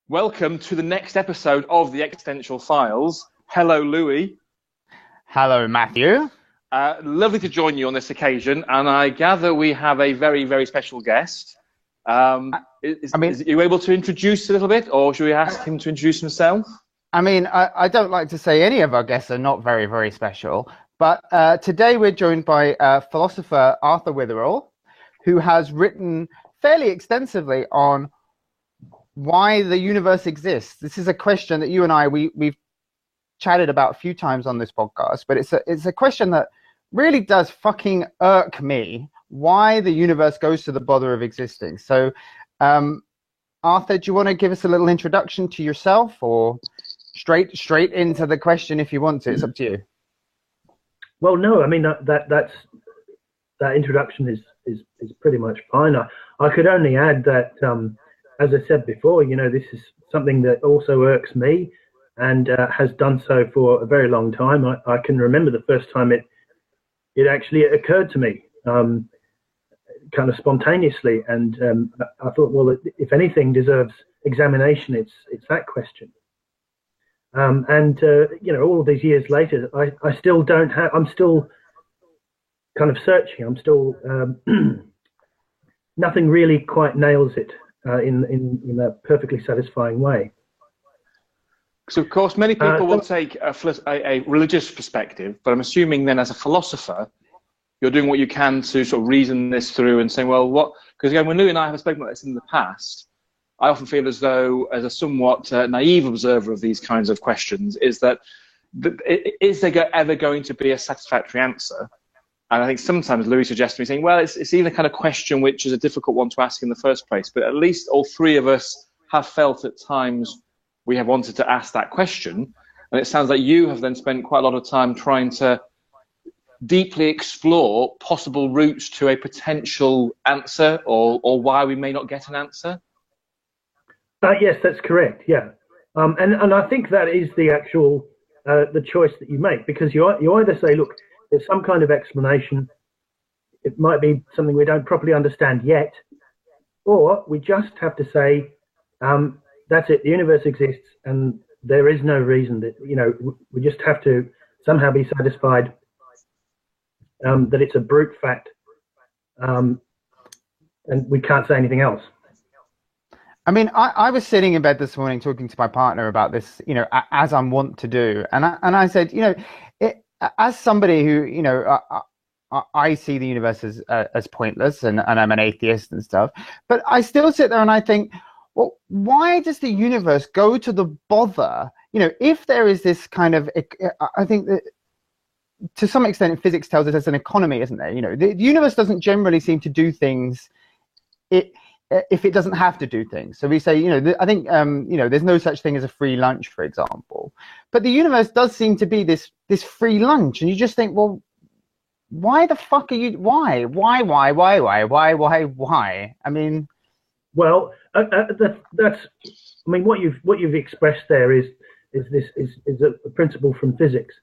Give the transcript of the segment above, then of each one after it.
Welcome to the next episode of the Existential Files. Hello, Louis. Hello, Matthew. Lovely to join you on this occasion, and I gather we have a very, very special guest. I mean, Are you able to introduce a little bit, or should we ask him to introduce himself? I don't like to say any of our guests are not very, very special, but today we're joined by philosopher Arthur Witherell, who has written fairly extensively on why the universe exists. This is a question that you and we've chatted about a few times on this podcast, but it's a question that really does fucking irk me. Why the universe goes to the bother of existing. So, Arthur, do you want to give us a little introduction to yourself, or straight into the question if you want to? It's up to you. Well, no, I mean that introduction is pretty much fine. I could only add that, as I said before, this is something that also irks me, and has done so for a very long time. I can remember the first time it actually occurred to me, kind of spontaneously, and I thought, well, if anything deserves examination, it's that question. All of these years later, I still don't have. I'm still kind of searching. I'm still nothing really quite nails it in a perfectly satisfying way. So, of course, many people will take a religious perspective, but I'm assuming then, as a philosopher, you're doing what you can to sort of reason this through and saying, well, what? Because again, when Louis and I have spoken about this in the past, I often feel as though, as a somewhat naive observer of these kinds of questions, is there ever going to be a satisfactory answer? And I think sometimes Louis suggests to me saying, well, it's even a kind of question which is a difficult one to ask in the first place, but at least all three of us have felt at times we have wanted to ask that question. And it sounds like you have then spent quite a lot of time trying to deeply explore possible routes to a potential answer, or why we may not get an answer. Yes, that's correct. Yeah, and I think that is the actual the choice that you make, because you either say, look, there's some kind of explanation. It might be something we don't properly understand yet, or we just have to say, that's it. The universe exists, and there is no reason that we just have to somehow be satisfied that it's a brute fact, and we can't say anything else. I mean, I was sitting in bed this morning talking to my partner about this, as I'm wont to do, and I said, as somebody who, I see the universe as pointless, and I'm an atheist and stuff, but I still sit there and I think, well, why does the universe go to the bother? If there is this kind of, I think that to some extent physics tells us there's an economy, isn't there? The universe doesn't generally seem to do things if it doesn't have to do things. So we say, I think, there's no such thing as a free lunch, for example. But the universe does seem to be this free lunch. And you just think, well, why the fuck are you, why? I mean... Well, that's, I mean, what you've expressed there is a principle from physics.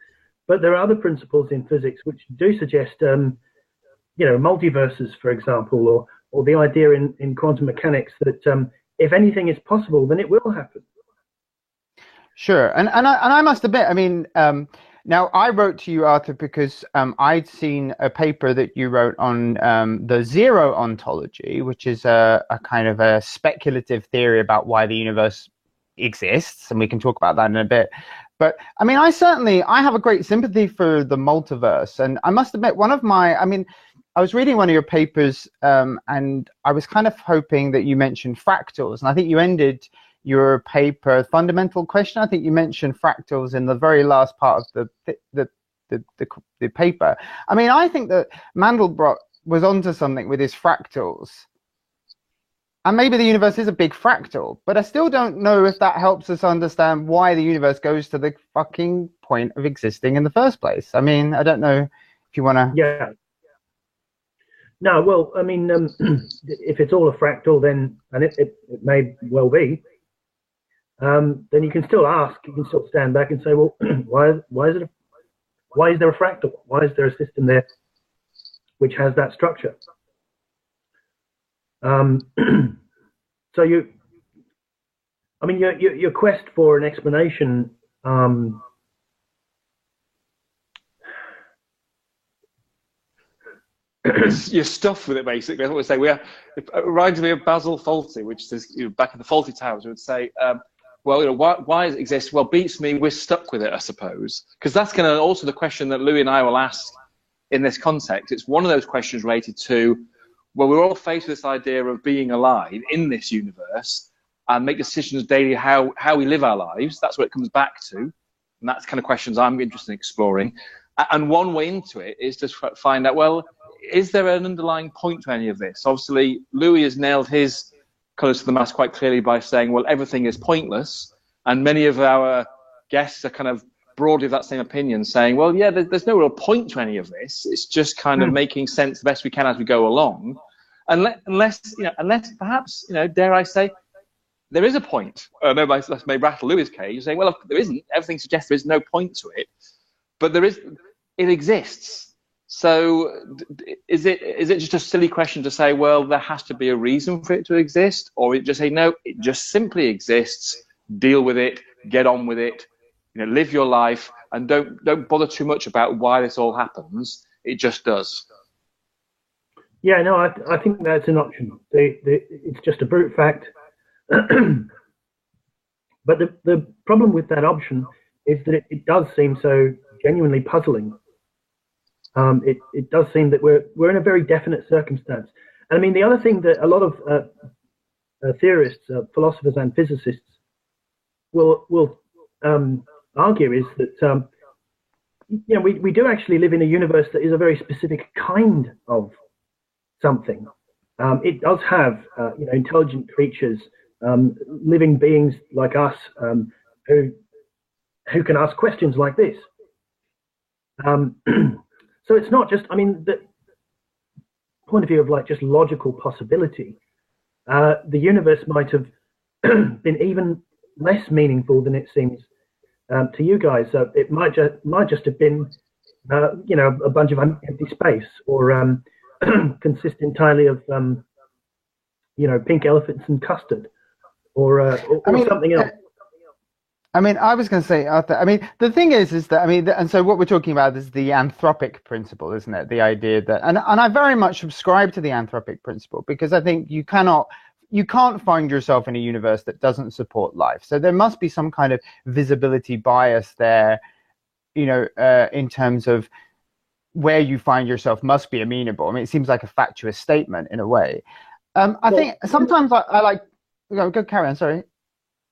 But there are other principles in physics which do suggest, multiverses, for example, or the idea in quantum mechanics that if anything is possible, then it will happen. Sure, and I must admit, I mean, now I wrote to you, Arthur, because I'd seen a paper that you wrote on the zero ontology, which is a kind of a speculative theory about why the universe exists, and we can talk about that in a bit. But I mean, I have a great sympathy for the multiverse, and I must admit, I was reading one of your papers, and I was kind of hoping that you mentioned fractals, and I think you ended your paper, fundamental question. I think you mentioned fractals in the very last part of the paper. I mean, I think that Mandelbrot was onto something with his fractals. And maybe the universe is a big fractal, but I still don't know if that helps us understand why the universe goes to the fucking point of existing in the first place. I mean, I don't know if you want to... Yeah. No, well, I mean, if it's all a fractal, then, and it may well be, then you can still ask, you can still stand back and say, well, why is there a fractal? Why is there a system there which has that structure? So I mean, your quest for an explanation. You're stuffed with it, basically. That's what we say. It reminds me of Basil Fawlty, which is, back in the Fawlty Towers, would say, well, why does it exist? Well, beats me, we're stuck with it, I suppose. Because that's going to also the question that Louis and I will ask in this context. It's one of those questions related to, well, we're all faced with this idea of being alive in this universe and make decisions daily how we live our lives. That's what it comes back to. And that's the kind of questions I'm interested in exploring. And one way into it is to find out, well, is there an underlying point to any of this? Obviously, Louis has nailed his colours to the mast quite clearly by saying, well, everything is pointless. And many of our guests are kind of broadly of that same opinion, saying, well, yeah, there's no real point to any of this. It's just kind of making sense the best we can as we go along. Unless perhaps, dare I say, there is a point. No, that may rattle Louis' cage, saying, well, there isn't. Everything suggests there is no point to it. But it exists. So is it just a silly question to say, well, there has to be a reason for it to exist? Or it just say, no, it just simply exists, deal with it, get on with it, live your life, and don't bother too much about why this all happens. It just does. Yeah, no, I think that's an option. It's just a brute fact. But the problem with that option is that it does seem so genuinely puzzling. It does seem that we're in a very definite circumstance. And I mean, the other thing that a lot of theorists, philosophers, and physicists will argue is that we do actually live in a universe that is a very specific kind of something. It does have intelligent creatures, living beings like us, who can ask questions like this. So it's not just, the point of view of just logical possibility. The universe might have been even less meaningful than it seems to you guys. So it might just have been, a bunch of empty space, or consist entirely of, pink elephants and custard, or something else. I was going to say, Arthur, the thing is that, and so what we're talking about is the anthropic principle, isn't it? The idea that, and I very much subscribe to the anthropic principle, because I think you can't find yourself in a universe that doesn't support life. So there must be some kind of visibility bias there, in terms of where you find yourself must be amenable. it seems like a fatuous statement in a way. I think sometimes I like, go carry on, sorry.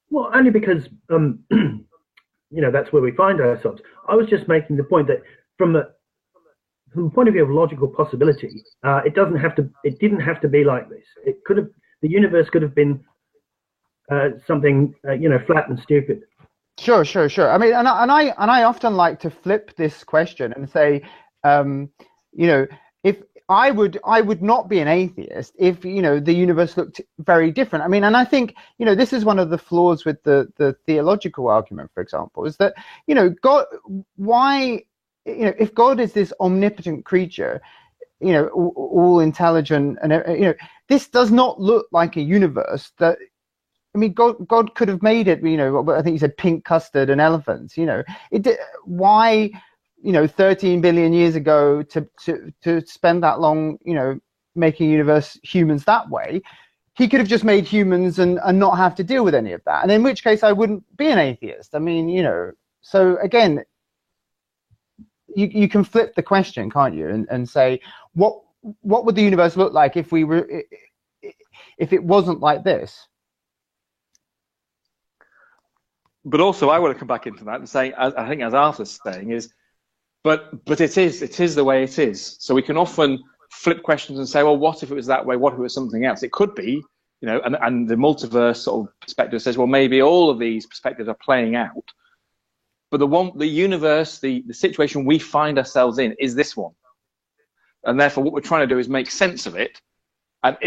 Well, only because, that's where we find ourselves. I was just making the point that from the point of view of logical possibility, it didn't have to be like this. The universe could have been something, flat and stupid. Sure. And I often like to flip this question and say, if I would not be an atheist if the universe looked very different. And I think this is one of the flaws with the theological argument, for example, is that God, why if God is this omnipotent creature, all intelligent, and this does not look like a universe that. God could have made it. I think you said pink custard and elephants. Why? 13 billion years ago to spend that long, making humans that way. He could have just made humans and not have to deal with any of that. And in which case I wouldn't be an atheist. So again, you can flip the question, can't you? And say, what would the universe look like if it wasn't like this? But also I want to come back into that and say, I think as Arthur's saying is, But it is the way it is. So we can often flip questions and say, well, what if it was that way? What if it was something else? It could be, and the multiverse sort of perspective says, well, maybe all of these perspectives are playing out. But the universe, the situation we find ourselves in is this one. And therefore what we're trying to do is make sense of it. And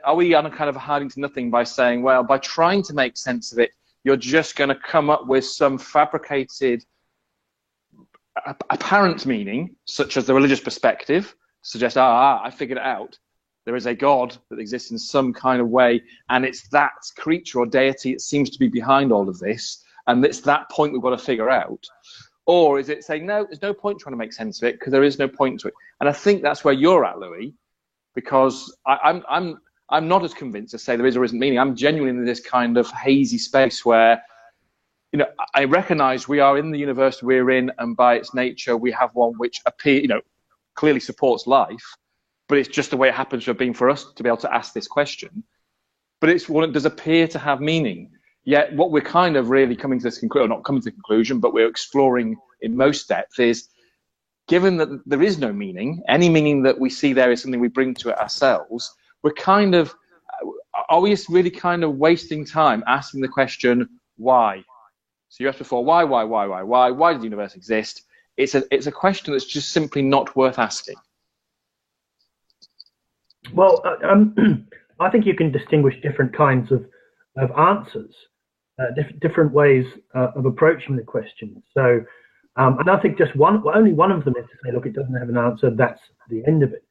are we on a kind of hiding to nothing by saying, well, by trying to make sense of it, you're just going to come up with some fabricated apparent meaning, such as the religious perspective, suggests, I figured it out. there is a God that exists in some kind of way, and it's that creature or deity that seems to be behind all of this, and it's that point we've got to figure out? Or is it saying, no, there's no point trying to make sense of it because there is no point to it? And I think that's where you're at, Louis, because I'm not as convinced to say there is or isn't meaning. I'm genuinely in this kind of hazy space where, I recognise we are in the universe we're in, and by its nature, we have one which clearly supports life, but it's just the way it happens to have been for us to be able to ask this question. But it's one that does appear to have meaning. Yet what we're kind of really coming to this conclusion, not coming to the conclusion, but we're exploring in most depth is, given that there is no meaning, any meaning that we see there is something we bring to it ourselves, are we really kind of wasting time asking the question, why? So you asked before, why did the universe exist? It's a question that's just simply not worth asking. Well, I think you can distinguish different kinds of answers, different ways of approaching the question. So, and I think just only one of them is to say, look, it doesn't have an answer. That's the end of it.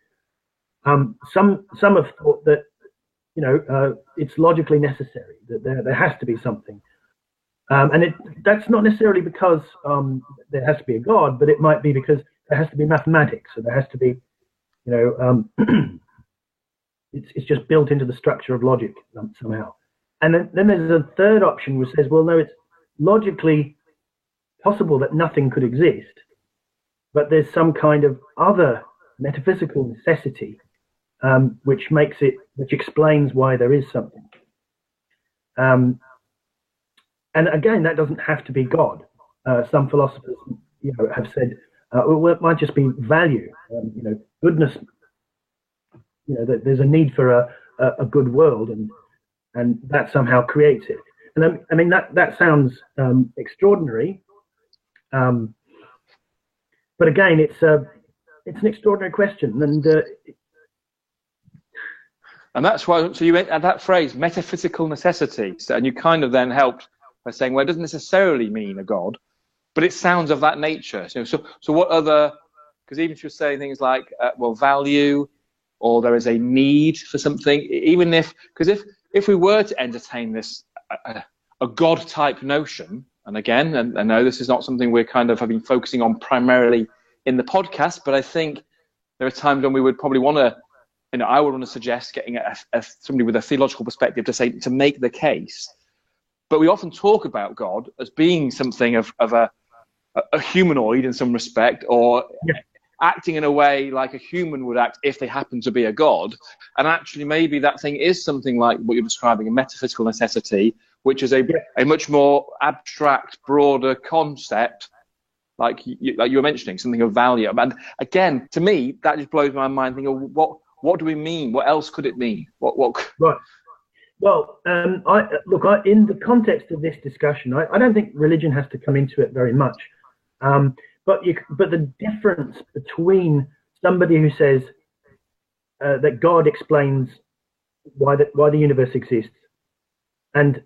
Some have thought that it's logically necessary, that there has to be something, and that's not necessarily because there has to be a God, but it might be because there has to be mathematics, so there has to be, it's just built into the structure of logic somehow. And then there's a third option which says, well, no, it's logically possible that nothing could exist, but there's some kind of other metaphysical necessity which explains why there is something. And again, that doesn't have to be God. Some philosophers, have said, well, it might just be value, goodness. That there's a need for a good world, and that somehow creates it. And I mean that sounds extraordinary, but again, it's an extraordinary question, and that's why. So you add that phrase, metaphysical necessity, and you kind of then helped by saying, well, it doesn't necessarily mean a God, but it sounds of that nature. So what other? Because even if you're saying things like, value, or there is a need for something, even because if we were to entertain this a God type notion, and again, and I know this is not something we're kind of have been focusing on primarily in the podcast, but I think there are times when we would probably want to, I would want to suggest getting somebody with a theological perspective to make the case. But we often talk about God as being something of a humanoid in some respect, or acting in a way like a human would act if they happen to be a god. And actually maybe that thing is something like what you're describing, a metaphysical necessity, which is a much more abstract, broader concept, like you were mentioning, something of value. And again, to me, that just blows my mind, thinking, what do we mean? What else could it mean? What? Right. Well, in the context of this discussion, I don't think religion has to come into it very much. But the difference between somebody who says that God explains why the universe exists, and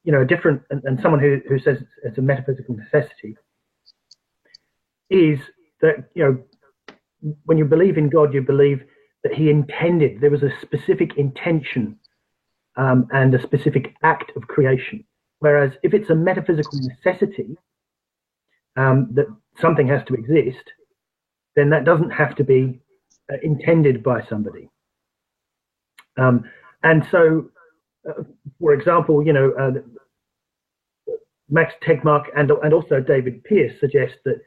and someone who says it's a metaphysical necessity, is that when you believe in God, you believe that He intended, there was a specific intention and a specific act of creation. Whereas if it's a metaphysical necessity, that something has to exist, then that doesn't have to be intended by somebody. And so, for example, Max Tegmark and also David Pearce suggest that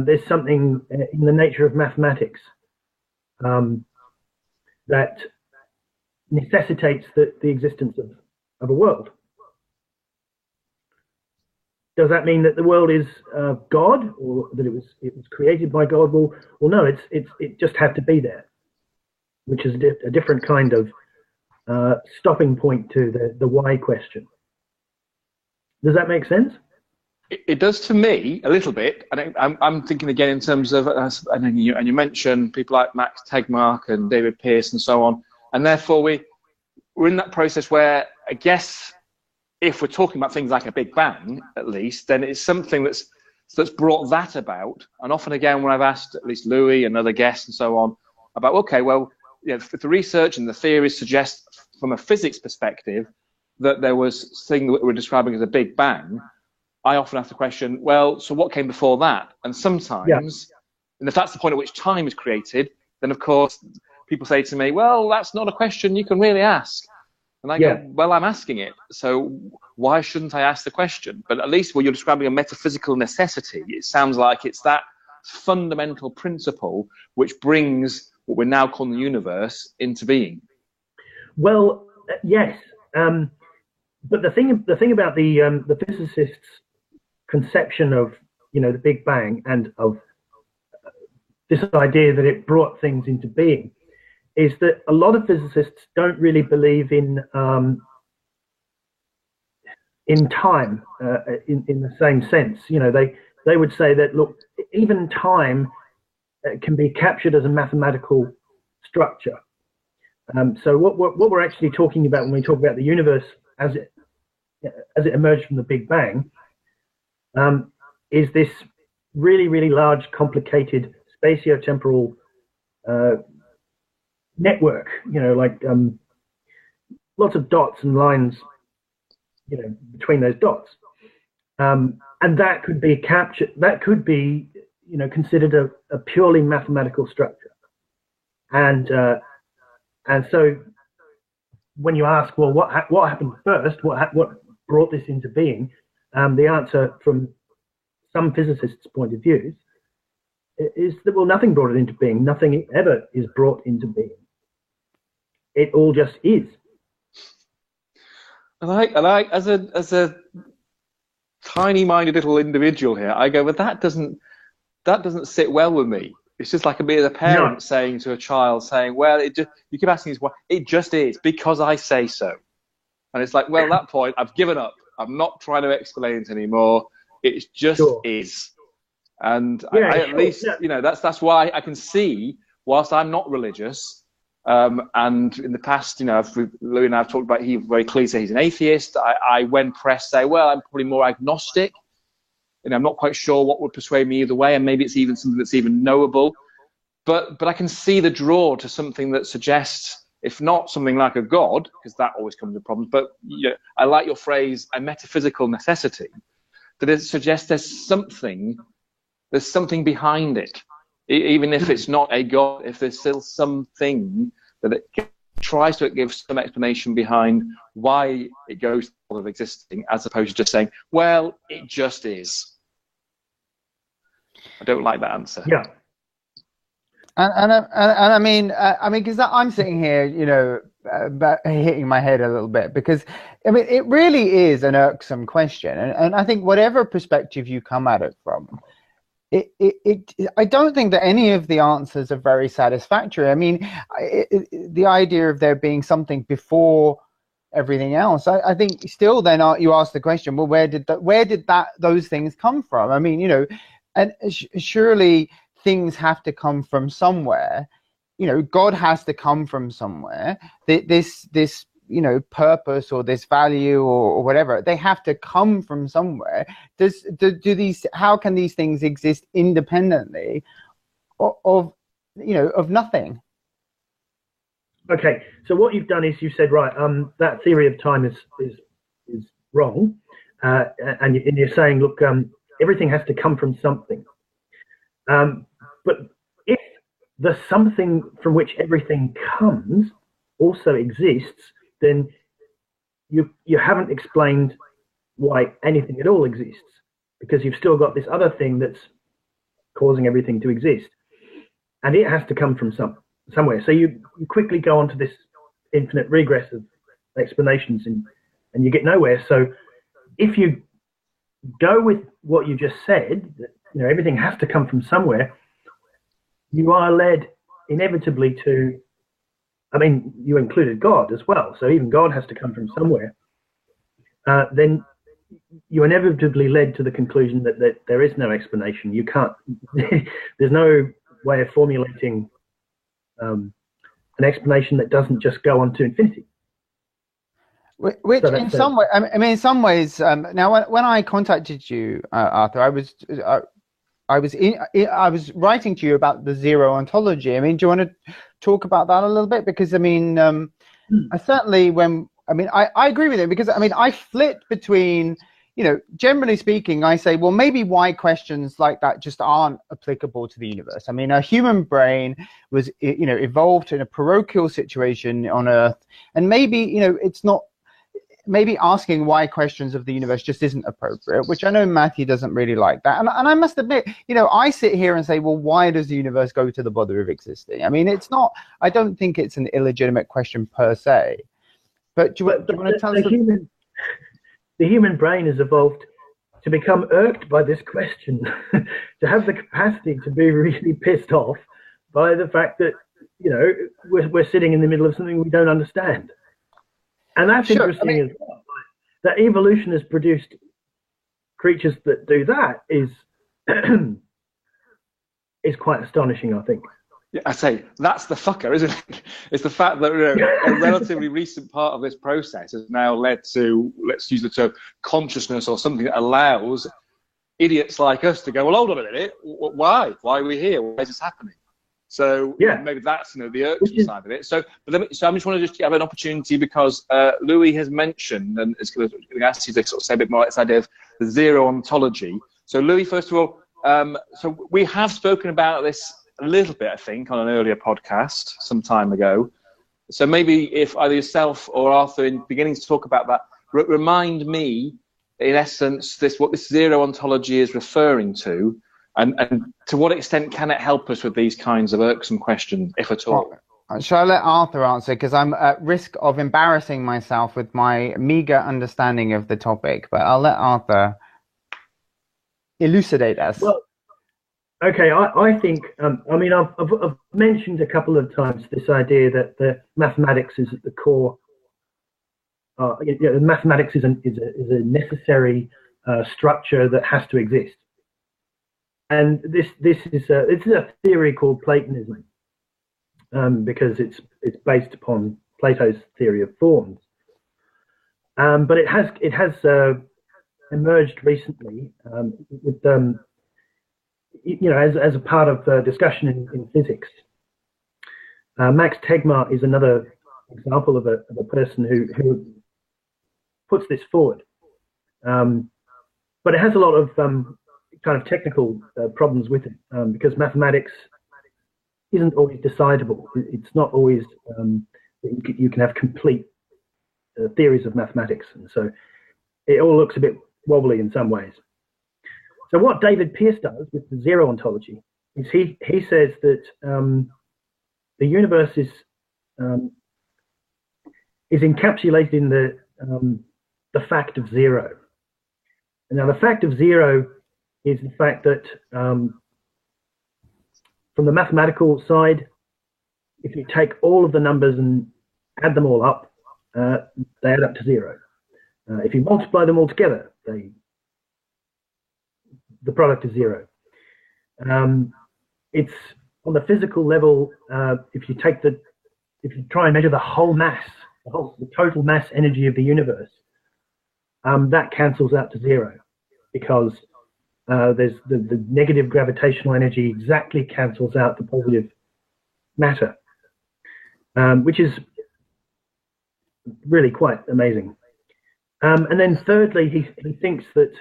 there's something in the nature of mathematics that necessitates the existence of a world. Does that mean that the world is God, or that it was created by God? Well, no. It just had to be there, which is a different kind of stopping point to the why question. Does that make sense? It does to me a little bit. And I'm thinking again in terms of, and you mentioned people like Max Tegmark and David Pearce and so on, and therefore we're in that process where I guess, if we're talking about things like a Big Bang, at least, then it's something that's brought that about. And often again, when I've asked at least Louis and other guests and so on about, okay, well, if the research and the theories suggest from a physics perspective that there was something that we're describing as a Big Bang, I often ask the question, well, so what came before that? And sometimes, and if that's the point at which time is created, then of course people say to me, well, that's not a question you can really ask. And I go, well, I'm asking it, so why shouldn't I ask the question? But at least when you're describing a metaphysical necessity, it sounds like it's that fundamental principle which brings what we're now calling the universe into being. Well, yes, but the thing about the physicists' conception of the Big Bang and of this idea that it brought things into being is that a lot of physicists don't really believe in time in the same sense. They would say that, look, even time can be captured as a mathematical structure. So what we're actually talking about when we talk about the universe as it emerged from the Big Bang is this really, really large, complicated spatiotemporal network, like lots of dots and lines, between those dots, and that could be captured. That could be, considered a purely mathematical structure, and so when you ask, well, what happened first? What brought this into being? The answer from some physicists' point of view is that, well, nothing brought it into being. Nothing ever is brought into being. It all just is. And I, as a tiny-minded little individual here, I go, but that doesn't sit well with me. It's just like me as a parent saying to a child, saying, well, you keep asking, it just is because I say so. And it's like, well, at that point, I've given up. I'm not trying to explain it anymore. It just is. And at least, that's why I can see, whilst I'm not religious, and in the past, Louis and I have talked about, he very clearly says he's an atheist. I when pressed, say, well, I'm probably more agnostic. I'm not quite sure what would persuade me either way, and maybe it's even something that's even knowable. But I can see the draw to something that suggests, if not something like a God, because that always comes with problems, but I like your phrase, a metaphysical necessity, that it suggests there's something behind it. Even if it's not a God, if there's still something that it tries to give some explanation behind why it goes through of existing, as opposed to just saying, well, it just is. I don't like that answer. Yeah. And I mean, because I'm sitting here, hitting my head a little bit, because I mean, it really is an irksome question, and I think whatever perspective you come at it from, I don't think that any of the answers are very satisfactory. I mean, the idea of there being something before everything else, I think still then you ask the question, well, where did those things come from? I mean, and surely things have to come from somewhere. God has to come from somewhere. This purpose or this value or whatever, they have to come from somewhere. How can these things exist independently of nothing? Okay, so what you've done is you said, right, that theory of time is wrong, and you're saying, look, everything has to come from something. But if the something from which everything comes also exists, then you haven't explained why anything at all exists, because you've still got this other thing that's causing everything to exist, and it has to come from somewhere. So you quickly go on to this infinite regress of explanations, and you get nowhere. So if you go with what you just said, that everything has to come from somewhere, you are led inevitably to, I mean, you included God as well, so even God has to come from somewhere. Then you inevitably led to the conclusion that there is no explanation. You can't, there's no way of formulating an explanation that doesn't just go on to infinity. Which in some way, I mean, in some ways, now when I contacted you, Arthur, I was writing to you about the zero ontology. I mean, do you want to talk about that a little bit? Because I mean, I certainly I agree with it, because I mean I flit between, you know, generally speaking, I say, well, maybe why questions like that just aren't applicable to the universe. I mean, a human brain was, you know, evolved in a parochial situation on Earth, and maybe, you know, it's not. Maybe asking why questions of the universe just isn't appropriate, which I know Matthew doesn't really like that. And I must admit, you know, I sit here and say, well, why does the universe go to the bother of existing? I mean, it's not, I don't think it's an illegitimate question per se. But do you want to tell us? The human brain has evolved to become irked by this question, to have the capacity to be really pissed off by the fact that, you know, we're sitting in the middle of something we don't understand. And that's interesting as well. That evolution has produced creatures that do that is quite astonishing, I think. Yeah, I say that's the fucker, isn't it? It's the fact that, you know, a relatively recent part of this process has now led to, let's use the term, consciousness, or something that allows idiots like us to go, well, hold on a minute, why? Why are we here? Why is this happening? So yeah, maybe that's, you know, the irksome side of it. So I just want to just have an opportunity, because Louis has mentioned, and it's going to ask you to sort of say a bit more about this idea of the zero ontology. So Louis, first of all, so we have spoken about this a little bit, I think, on an earlier podcast some time ago. So maybe if either yourself or Arthur, in beginning to talk about that, remind me, in essence, what this zero ontology is referring to. And to what extent can it help us with these kinds of irksome questions, if at all? Shall I let Arthur answer? Because I'm at risk of embarrassing myself with my meager understanding of the topic. But I'll let Arthur elucidate us. Well, okay, I think, I mean, I've mentioned a couple of times this idea that the mathematics is at the core. You know, mathematics is a necessary structure that has to exist. And this is a theory called Platonism, because it's based upon Plato's theory of forms. But it has emerged recently with you know, as a part of discussion in physics. Max Tegmark is another example of a person who puts this forward. But it has a lot of kind of technical problems with it, because mathematics isn't always decidable. It's not always you can have complete theories of mathematics, and so it all looks a bit wobbly in some ways. So what David Pearce does with the zero ontology is he says that the universe is encapsulated in the fact of zero. And now the fact of zero is the fact that from the mathematical side, if you take all of the numbers and add them all up, they add up to zero. If you multiply them all together, the product is zero. It's on the physical level. If you try and measure the whole mass, the total mass energy of the universe, that cancels out to zero, because there's the negative gravitational energy exactly cancels out the positive matter, which is really quite amazing. And then thirdly, he thinks that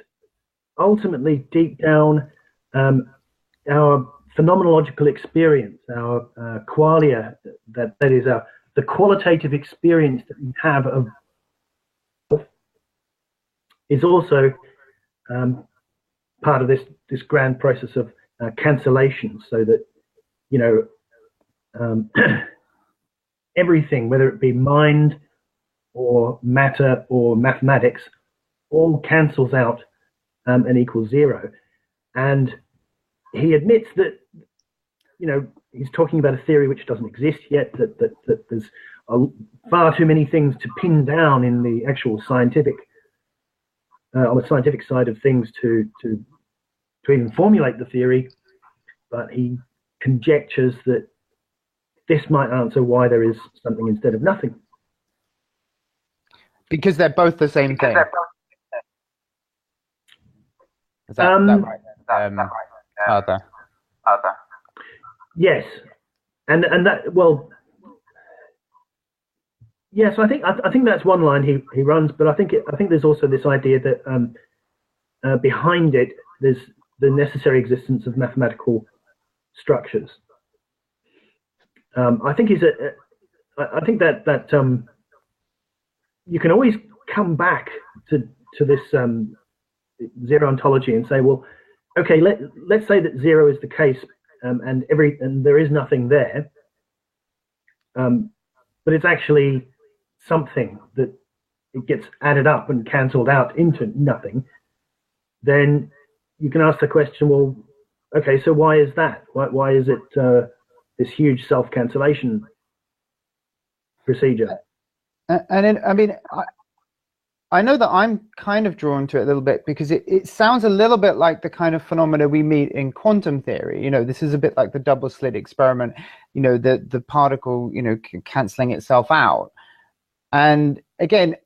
ultimately, deep down, our phenomenological experience, our qualia, that is the qualitative experience that we have of, is also part of this grand process of cancellation, so that, you know, everything, whether it be mind or matter or mathematics, all cancels out and equals zero. And he admits that, you know, he's talking about a theory which doesn't exist yet, that there's far too many things to pin down in the actual scientific on the scientific side of things to even formulate the theory, but he conjectures that this might answer why there is something instead of nothing. Because they're both the same thing. Is that right? Arthur. Yes, and that, well, yes, I think that's one line he runs, but I think there's also this idea that behind it there's the necessary existence of mathematical structures. I think that you can always come back to this zero ontology and say, well, okay, let's say that zero is the case, and there is nothing there, but it's actually something that it gets added up and cancelled out into nothing. Then you can ask the question, well, okay, so why is that? Why is it this huge self-cancellation procedure? I know that I'm kind of drawn to it a little bit because it sounds a little bit like the kind of phenomena we meet in quantum theory. You know, this is a bit like the double slit experiment, you know, the particle, you know, cancelling itself out. And again,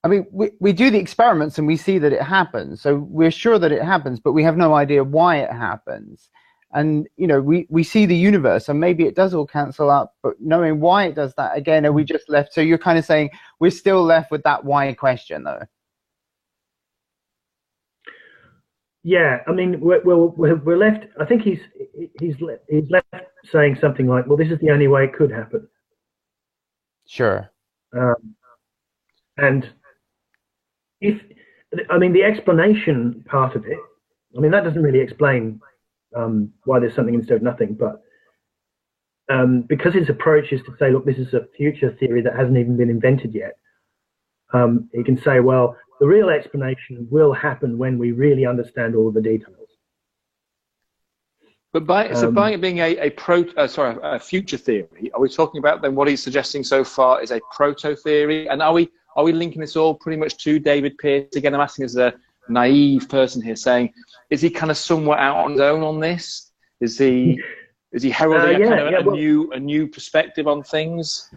I mean, we do the experiments and we see that it happens. So we're sure that it happens, but we have no idea why it happens. And, you know, we see the universe and maybe it does all cancel out, but knowing why it does that, again, are we just left? So you're kind of saying we're still left with that why question, though. Yeah, I mean, we're left. I think he's left saying something like, well, this is the only way it could happen. Sure. And the explanation part of it, I mean, that doesn't really explain why there's something instead of nothing, but because his approach is to say, look, this is a future theory that hasn't even been invented yet, he can say, well, the real explanation will happen when we really understand all of the details. But by it being a future theory, are we talking about then what he's suggesting so far is a proto theory? And are we linking this all pretty much to David Pearce? Again, I'm asking as a naive person here, saying, is he kind of somewhat out on his own on this? Is he heralding a new perspective on things?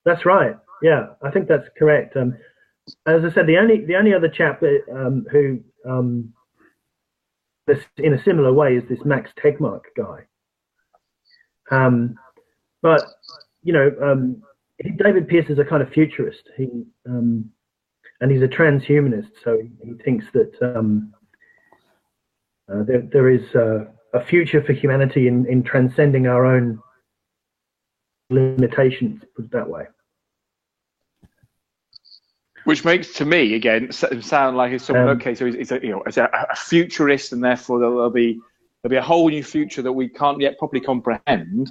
That's right. Yeah, I think that's correct. As I said, the only other chap who in a similar way is this Max Tegmark guy. But you know, David Pearce is a kind of futurist. And he's a transhumanist, so he thinks that there is a future for humanity in transcending our own limitations, put it that way. Which makes, to me, again, sound like it's someone. Okay, so he's a futurist, and therefore there'll be a whole new future that we can't yet properly comprehend.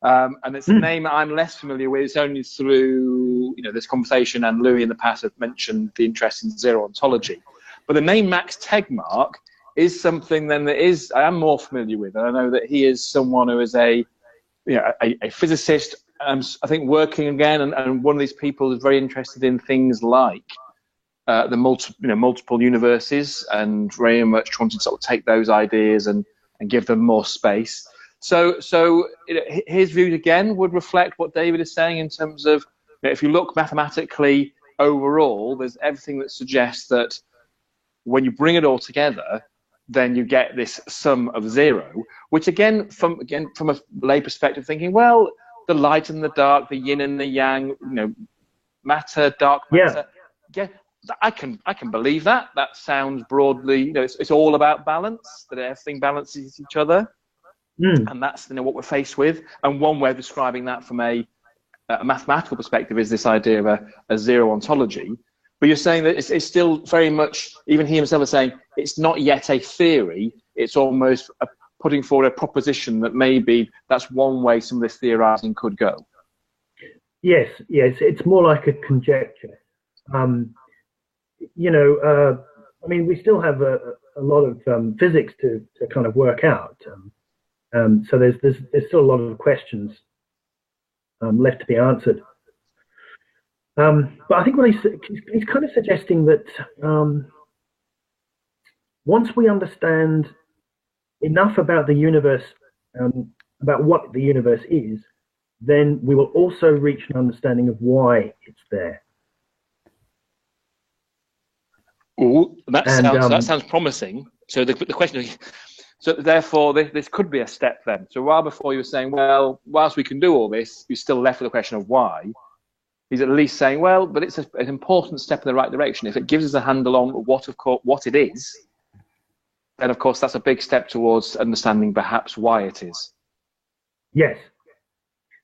And it's a name I'm less familiar with. It's only through this conversation, and Louis in the past have mentioned the interest in zero ontology. But the name Max Tegmark is something then that I am more familiar with, and I know that he is someone who is a physicist. I think working again, and one of these people is very interested in things like the multiple universes, and very much wanted to sort of take those ideas and give them more space. So his views again would reflect what David is saying in terms of, if you look mathematically overall, there's everything that suggests that when you bring it all together, then you get this sum of zero, which again from a lay perspective, thinking, well, the light and the dark, the yin and the yang, matter, dark matter. Yeah, I can believe that. That sounds broadly, it's all about balance, that everything balances each other. And that's what we're faced with. And one way of describing that from a mathematical perspective is this idea of a zero ontology. But you're saying that it's still very much, even he himself is saying, it's not yet a theory. It's almost putting forward a proposition that maybe that's one way some of this theorizing could go. Yes, it's more like a conjecture. I mean, we still have a lot of physics to kind of work out. So there's still a lot of questions left to be answered. But I think what he's kind of suggesting that once we understand enough about the universe, about what the universe is, then we will also reach an understanding of why it's there. Ooh, that sounds promising. So the question is, So therefore, this could be a step then. So while before you were saying, well, whilst we can do all this, you're still left with the question of why. He's at least saying, well, but it's an important step in the right direction. If it gives us a handle on what it is, then of course that's a big step towards understanding perhaps why it is. Yes,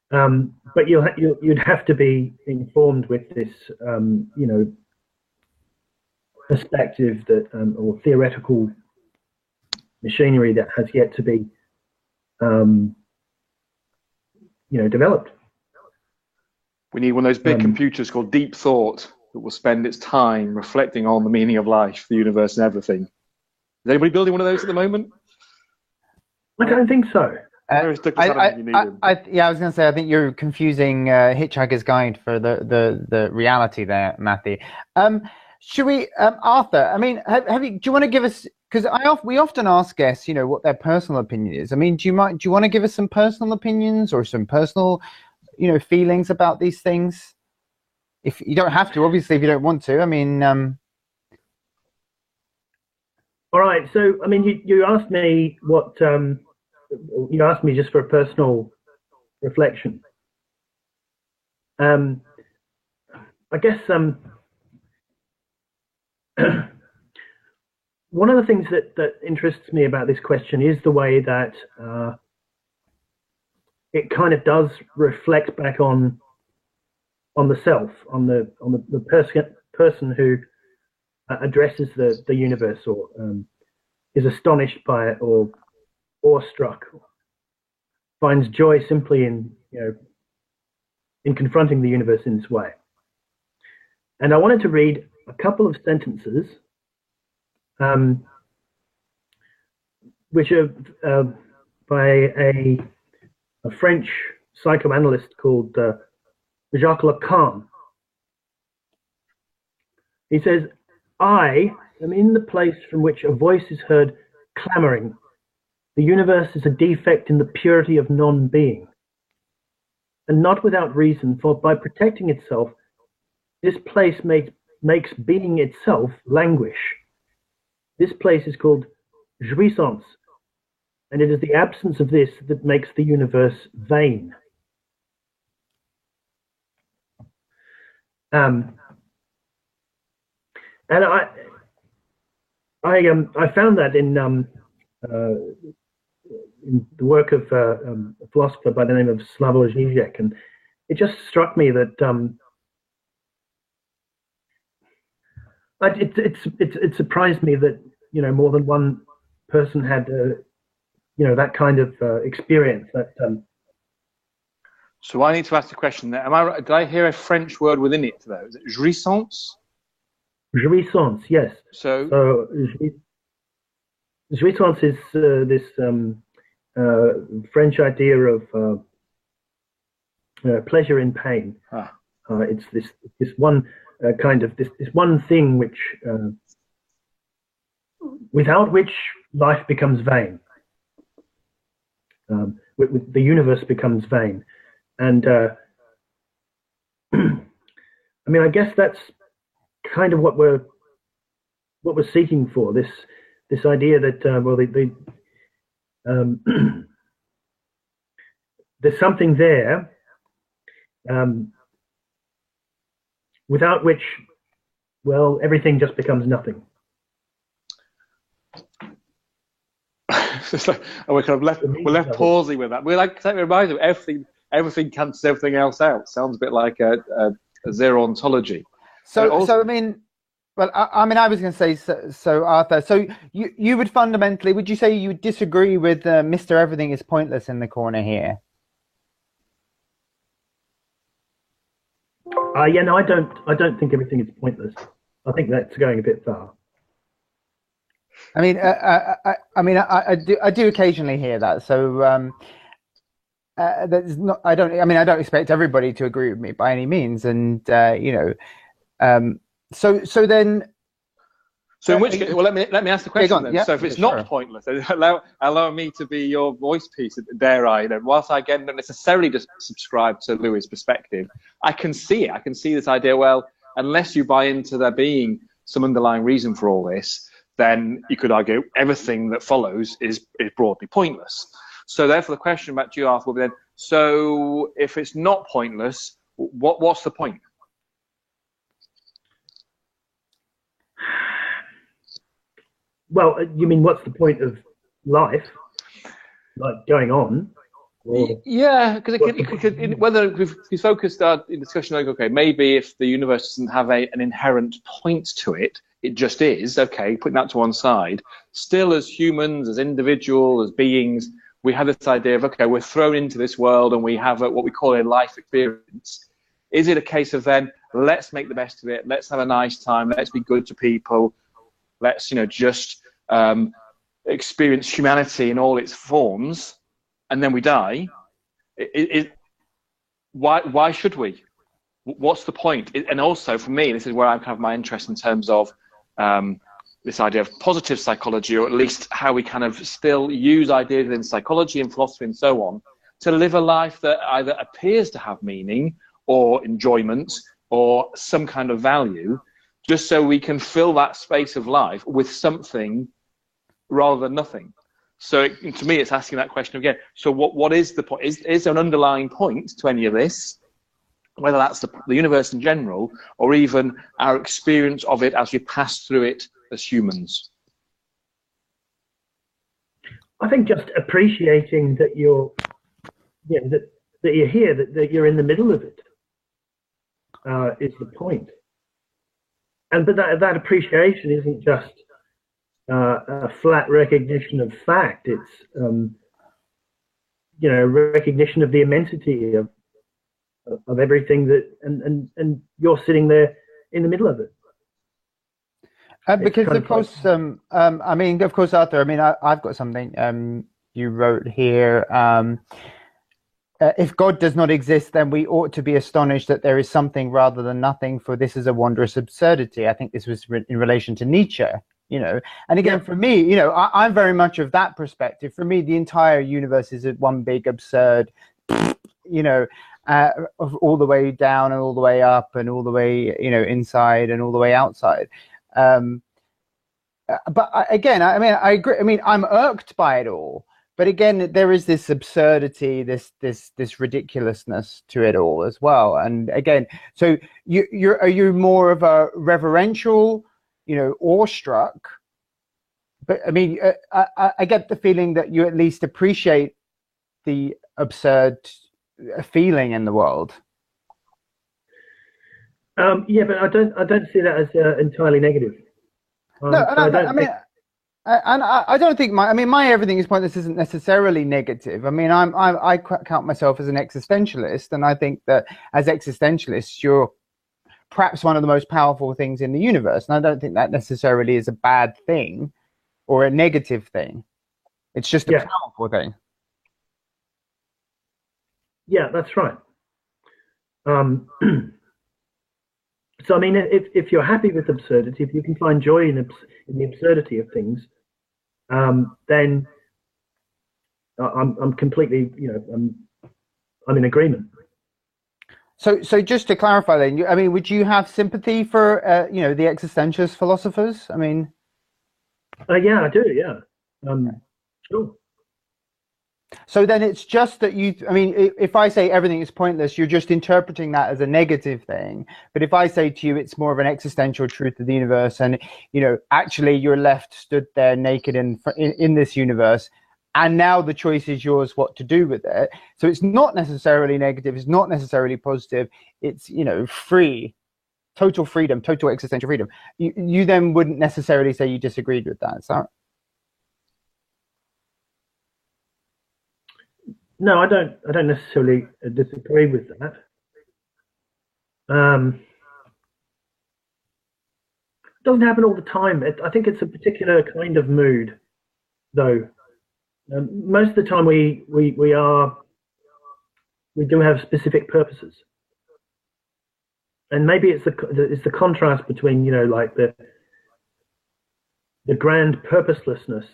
but you'd have to be informed with this, perspective that or theoretical machinery that has yet to be, developed. We need one of those big computers called Deep Thought that will spend its time reflecting on the meaning of life, the universe, and everything. Is anybody building one of those at the moment? I don't think so. I was going to say, I think you're confusing Hitchhiker's Guide for the reality there, Matthew. Should we, Arthur? I mean, do you want to give us? Because we often ask guests, what their personal opinion is. I mean, do you want to give us some personal opinions or some personal, feelings about these things? If you don't have to, obviously, if you don't want to. I mean. All right. So, I mean, you asked me what. You asked me just for a personal reflection. I guess one of the things that interests me about this question is the way that it kind of does reflect back on the self, on the person who addresses the universe or is astonished by it or awestruck, finds joy simply in confronting the universe in this way. And I wanted to read a couple of sentences which are by a French psychoanalyst called Jacques Lacan. He says, "I am in the place from which a voice is heard clamoring. The universe is a defect in the purity of non-being. And not without reason, for by protecting itself, this place makes being itself languish. This place is called jouissance, and it is the absence of this that makes the universe vain." And I found that in the work of a philosopher by the name of Slavoj Žižek, and it just struck me that it surprised me that more than one person had that kind of experience. That So I need to ask the question there. Am I right? Did I hear a French word within it though? Is it jouissance? Jouissance, yes. So jouissance is this French idea of pleasure in pain. It's this one this one thing which without which life becomes vain. The universe becomes vain, and I mean, I guess that's kind of what we're seeking for. This idea that there's something there without which, well, everything just becomes nothing. It's like, we're kind of we're left pausing with that. We're like, that reminds me of everything cancels everything else out. Sounds a bit like a zero ontology. So I mean, well, I mean, I was going to say, so Arthur, so you would fundamentally, would you say you would disagree with Mr. Everything is Pointless in the corner here? Yeah, no, I don't think everything is pointless. I think that's going a bit far. I mean, I do occasionally hear that. So that's not. I don't expect everybody to agree with me by any means, and So then. So in which case, well, let me ask the question then. So if it's not pointless, allow me to be your voice piece, dare I? Whilst I again don't necessarily just subscribe to Louis' perspective, I can see it. I can see this idea. Well, unless you buy into there being some underlying reason for all this, then you could argue everything that follows is broadly pointless. So therefore the question back to you, Arthur, will be then, so if it's not pointless, what's the point? Well, you mean what's the point of life, like going on? Or yeah, because whether we focused our discussion like, okay, maybe if the universe doesn't have an inherent point to it, it just is, okay, putting that to one side, still as humans, as individuals, as beings, we have this idea of, okay, we're thrown into this world and we have what we call a life experience. Is it a case of then, let's make the best of it, let's have a nice time, let's be good to people, let's, just experience humanity in all its forms, and then we die? Why should we? What's the point? And also for me, this is where I'm kind of my interest in terms of this idea of positive psychology, or at least how we kind of still use ideas within psychology and philosophy and so on to live a life that either appears to have meaning or enjoyment or some kind of value, just so we can fill that space of life with something rather than nothing. So to me, it's asking that question again. So what is the point? Is there an underlying point to any of this, whether that's the universe in general, or even our experience of it as we pass through it as humans? I think just appreciating that you're, that you're here, that you're in the middle of it, is the point. But that appreciation isn't just a flat recognition of fact. It's recognition of the immensity of everything that, and you're sitting there in the middle of it. Because of course, of course, Arthur, I've got something you wrote here. If God does not exist, then we ought to be astonished that there is something rather than nothing, for this is a wondrous absurdity. I think this was in relation to Nietzsche, And again, for me, I'm very much of that perspective. For me, the entire universe is one big absurd, of all the way down and all the way up and all the way, inside and all the way outside. But I agree. I'm irked by it all. But again, there is this absurdity, this ridiculousness to it all as well. And again, so are you more of a reverential, awestruck? But I get the feeling that you at least appreciate the absurd feeling in the world. Yeah, but I don't see that as entirely negative. I don't think my everything is pointless isn't necessarily negative. I count myself as an existentialist, and I think that as existentialists, you're perhaps one of the most powerful things in the universe. And I don't think that necessarily is a bad thing or a negative thing. It's just a powerful thing. Yeah, that's right. So if you're happy with absurdity, if you can find joy in the absurdity of things, then I'm completely, I'm in agreement. So just to clarify, then, would you have sympathy for, the existentialist philosophers? Yeah, I do. Yeah, sure. So then it's just that if I say everything is pointless, you're just interpreting that as a negative thing. But if I say to you, it's more of an existential truth of the universe, and, actually you're left stood there naked in this universe, and now the choice is yours what to do with it. So it's not necessarily negative. It's not necessarily positive. It's, free, total freedom, total existential freedom. You then wouldn't necessarily say you disagreed with that. Is that? No, I don't necessarily disagree with that. It doesn't happen all the time. I think it's a particular kind of mood, though. Most of the time, we do have specific purposes, and maybe it's the contrast between like the grand purposelessness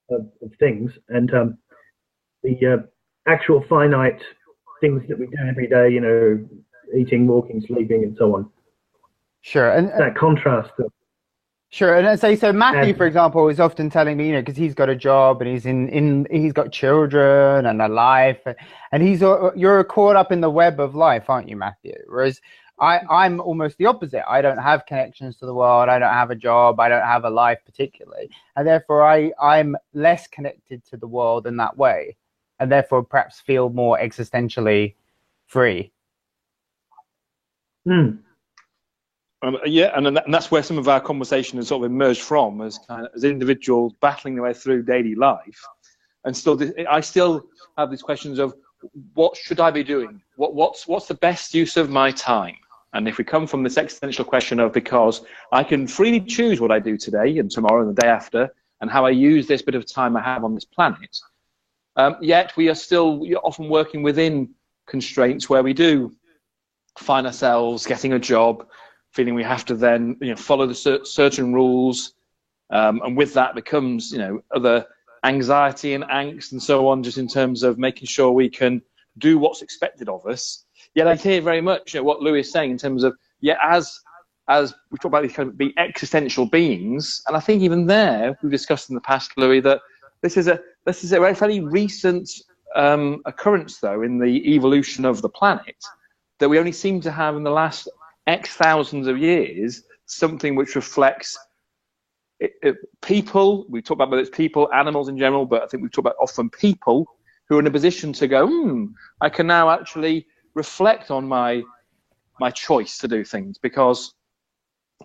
of things and the actual finite things that we do every day, eating, walking, sleeping, and so on. Sure, and that contrast. Sure, and so Matthew, And for example, is often telling me, because he's got a job and he's got children and a life, and you're caught up in the web of life, aren't you, Matthew? Whereas I'm almost the opposite. I don't have connections to the world. I don't have a job. I don't have a life particularly, and therefore I'm less connected to the world in that way, and therefore perhaps feel more existentially free. Yeah, and that's where some of our conversation has sort of emerged from as individuals battling their way through daily life, and I still have these questions of what should I be doing? What's the best use of my time? And if we come from this existential question of because I can freely choose what I do today and tomorrow and the day after, and how I use this bit of time I have on this planet, yet we are still often working within constraints where we do find ourselves getting a job, feeling we have to then follow the certain rules, and with that becomes other anxiety and angst and so on, just in terms of making sure we can do what's expected of us. Yet I hear very much what Louis is saying in terms of as we talk about these kind of be existential beings, and I think even there we've discussed in the past, Louis, that this is a very fairly recent occurrence though in the evolution of the planet, that we only seem to have in the last X thousands of years something which reflects people. We talk about whether it's people, animals in general, but I think we talk about often people who are in a position to go, I can now actually reflect on my choice to do things, because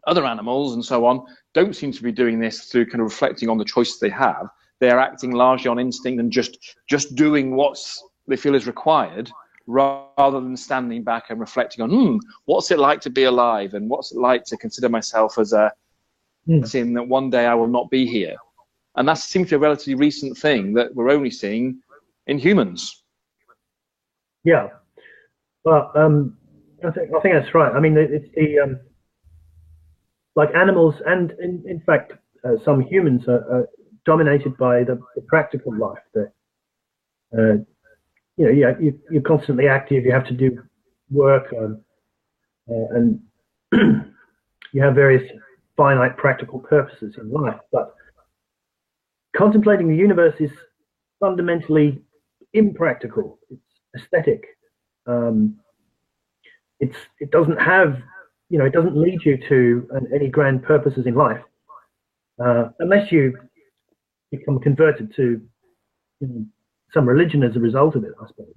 other animals and so on don't seem to be doing this through kind of reflecting on the choices they have. They are acting largely on instinct and just doing what they feel is required, rather than standing back and reflecting on what's it like to be alive, and what's it like to consider myself as seeing that one day I will not be here. And that seems to be a relatively recent thing that we're only seeing in humans. Yeah, well, I think that's right. I mean, it's the like animals, and in fact, some humans are dominated by the practical life. You're constantly active. You have to do work, and you have various finite practical purposes in life. But contemplating the universe is fundamentally impractical. It's aesthetic. It doesn't have, it doesn't lead you to any grand purposes in life, unless you become converted to some religion as a result of it, I suppose.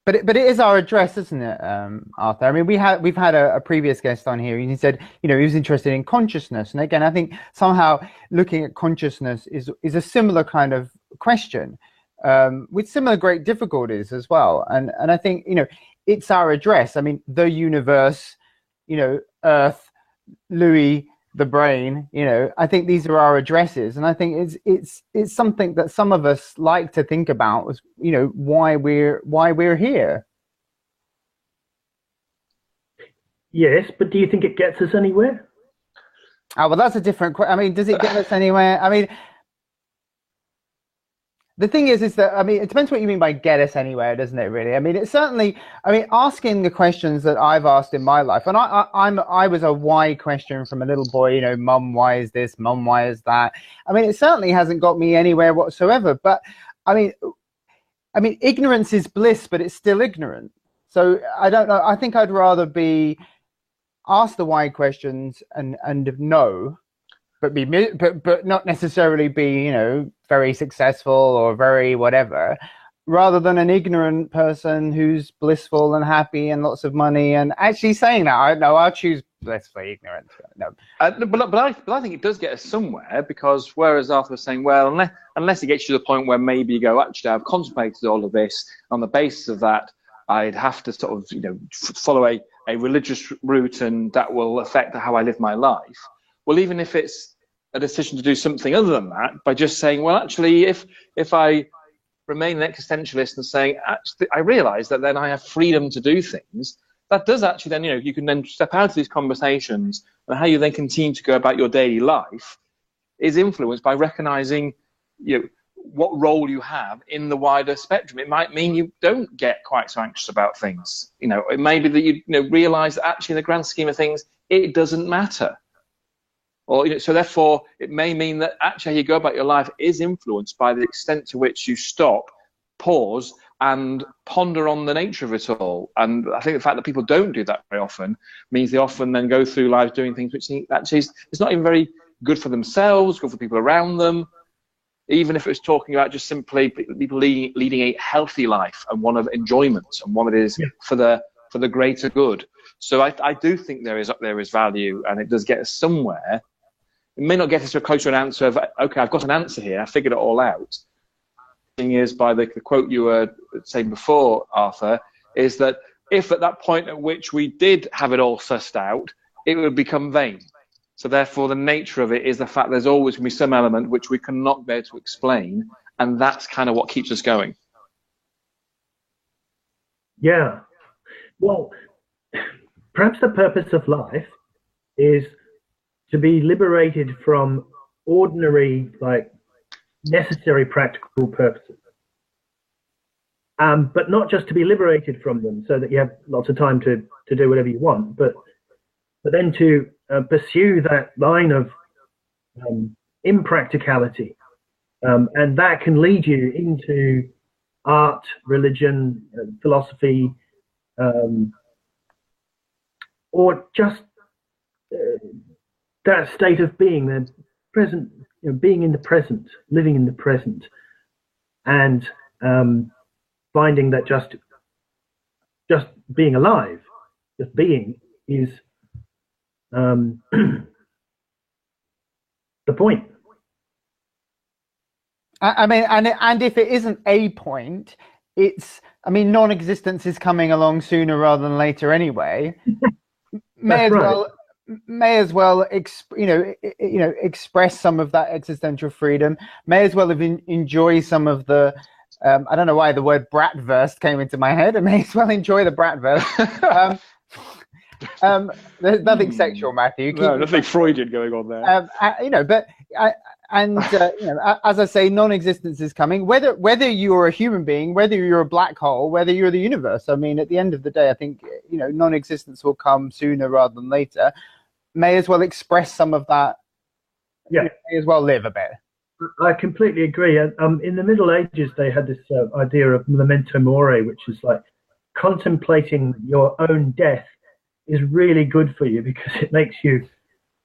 But it is our address, isn't it, Arthur? I mean, we've had a previous guest on here, and he said, he was interested in consciousness. And again, I think somehow looking at consciousness is a similar kind of question, with similar great difficulties as well. And I think, it's our address. I mean, the universe, Earth, Louis, the brain, I think these are our addresses, and I think it's something that some of us like to think about as why we're here. Yes, but do you think it gets us anywhere? Well, that's a different question. I mean, does it get us anywhere? I mean, the thing is that, I mean, it depends what you mean by get us anywhere, doesn't it, really? I mean, it's certainly, asking the questions that I've asked in my life, and I was a why question from a little boy, Mum, why is this? Mum, why is that? I mean, it certainly hasn't got me anywhere whatsoever, but I mean, ignorance is bliss, but it's still ignorant. So I don't know. I think I'd rather be asked the why questions and know, but not necessarily be, very successful or very whatever, rather than an ignorant person who's blissful and happy and lots of money. And actually saying that, I'll choose blissfully ignorant. No. But I think it does get us somewhere, because whereas Arthur was saying, well, unless it gets you to the point where maybe you go, actually, I've contemplated all of this, on the basis of that, I'd have to sort of, follow a religious route, and that will affect how I live my life. Well, even if it's a decision to do something other than that, by just saying, well, actually, if I remain an existentialist and saying, actually, I realize that then I have freedom to do things, that does actually then, you can then step out of these conversations, and how you then continue to go about your daily life is influenced by recognizing, what role you have in the wider spectrum. It might mean you don't get quite so anxious about things. It may be that you realize that actually in the grand scheme of things, it doesn't matter. Or, so therefore, it may mean that actually how you go about your life is influenced by the extent to which you stop, pause, and ponder on the nature of it all. And I think the fact that people don't do that very often means they often then go through life doing things which actually is not even very good for themselves, good for people around them. Even if it was talking about just simply people leading a healthy life and one of enjoyment and one that is for the greater good. So I do think there is value, and it does get us somewhere. It may not get us to a closer answer of, okay, I've got an answer here, I figured it all out. The thing is, by the quote you were saying before, Arthur, is that if at that point at which we did have it all sussed out, it would become vain. So therefore, the nature of it is the fact there's always going to be some element which we cannot bear to explain, and that's kind of what keeps us going. Yeah. Well, perhaps the purpose of life is to be liberated from ordinary, necessary practical purposes. But not just to be liberated from them so that you have lots of time to do whatever you want, but then to pursue that line of impracticality. And that can lead you into art, religion, philosophy, or just that state of being, the present, being in the present, living in the present, and finding that just being alive, just being, is the point. I mean, and if it isn't a point, non-existence is coming along sooner rather than later anyway. May as well express some of that existential freedom. May as well enjoy some of the I don't know why the word bratverse came into my head. I may as well enjoy the bratverse. There's nothing sexual, Matthew. No, nothing Freudian going on there. As I say, non-existence is coming. Whether you're a human being, whether you're a black hole, whether you're the universe. I mean, at the end of the day, I think non-existence will come sooner rather than later. May as well express some of that. Yeah. May as well live a bit. I completely agree. In the Middle Ages, they had this idea of memento mori, which is like contemplating your own death is really good for you because it makes you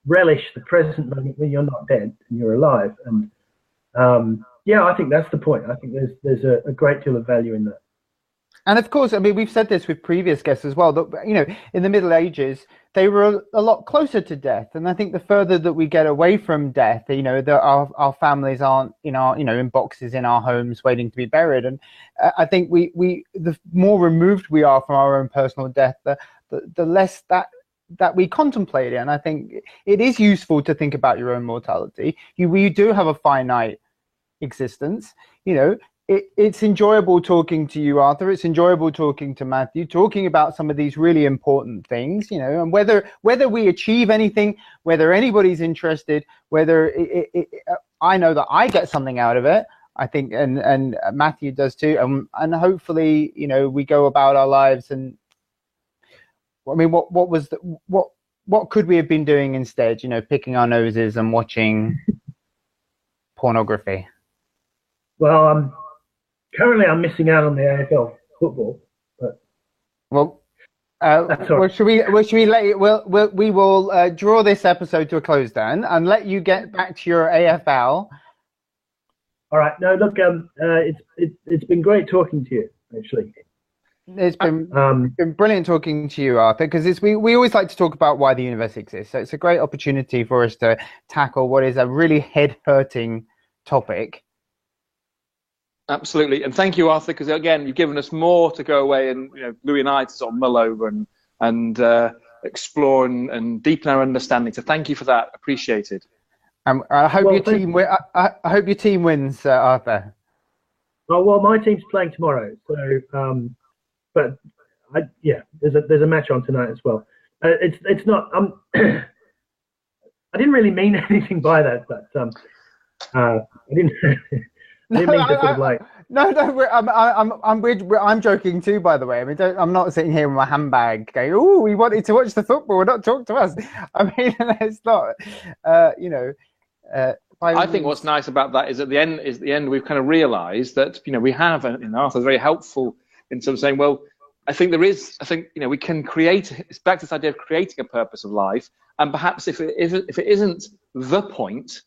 relish the present moment when you're not dead and you're alive. And I think that's the point. I think there's a great deal of value in that. And of course, I mean, we've said this with previous guests as well, that, in the Middle Ages, they were a lot closer to death. And I think the further that we get away from death, our families aren't, in boxes in our homes waiting to be buried. And I think the more removed we are from our own personal death, the less that we contemplate it. And I think it is useful to think about your own mortality. We do have a finite existence, It's enjoyable talking to you, Arthur. It's enjoyable talking to Matthew, talking about some of these really important things, and whether we achieve anything, whether anybody's interested, whether I know that I get something out of it, I think, and Matthew does too. And hopefully, we go about our lives. And I mean, what could we have been doing instead? Picking our noses and watching pornography. Well, currently, I'm missing out on the AFL football, but should we let you? We will draw this episode to a close then, and let you get back to your AFL. All right. No, look, it's been great talking to you. Actually, it's been brilliant talking to you, Arthur, because we always like to talk about why the universe exists. So it's a great opportunity for us to tackle what is a really head-hurting topic. Absolutely, and thank you, Arthur, because again, you've given us more to go away and Louis and I to sort of mull over and explore and deepen our understanding. So thank you for that. Appreciated. I hope your team. I hope your team wins, Arthur. Oh well, my team's playing tomorrow, so there's a match on tonight as well. It's not. I didn't really mean anything by that, but I didn't. I didn't mean to sort of like. No, I'm joking too, by the way. I mean, I'm not sitting here with my handbag going, "Oh, we wanted to watch the football, not talk to us." I mean, it's not, I think what's nice about that is at the end we've kind of realised that we have, and Arthur's very helpful in sort of saying, well, I think we can create. It's back to this idea of creating a purpose of life, and perhaps if it isn't the point,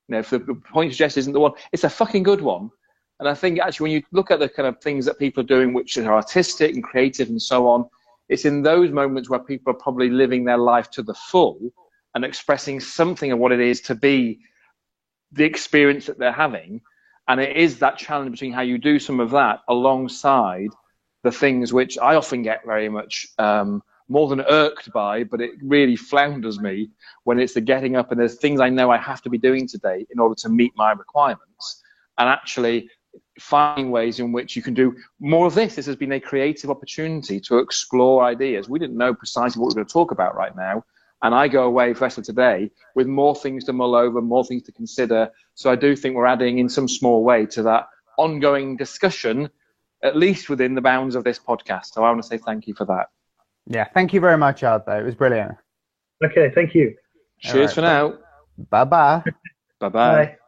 if the point you suggest isn't the one, it's a fucking good one. And I think actually when you look at the kind of things that people are doing, which are artistic and creative and so on, it's in those moments where people are probably living their life to the full and expressing something of what it is to be the experience that they're having. And it is that challenge between how you do some of that alongside the things which I often get very much more than irked by, but it really flounders me when it's the getting up and there's things I know I have to be doing today in order to meet my requirements, and actually finding ways in which you can do more of this. This has been a creative opportunity to explore ideas. We didn't know precisely what we're going to talk about right now, and I go away for the rest of today with more things to mull over, more things to consider. So I do think we're adding in some small way to that ongoing discussion, at least within the bounds of this podcast. So I want to say thank you for that. Yeah, thank you very much, Arthur. It was brilliant. Okay, thank you. Cheers for now. Bye-bye. Bye-bye. Bye.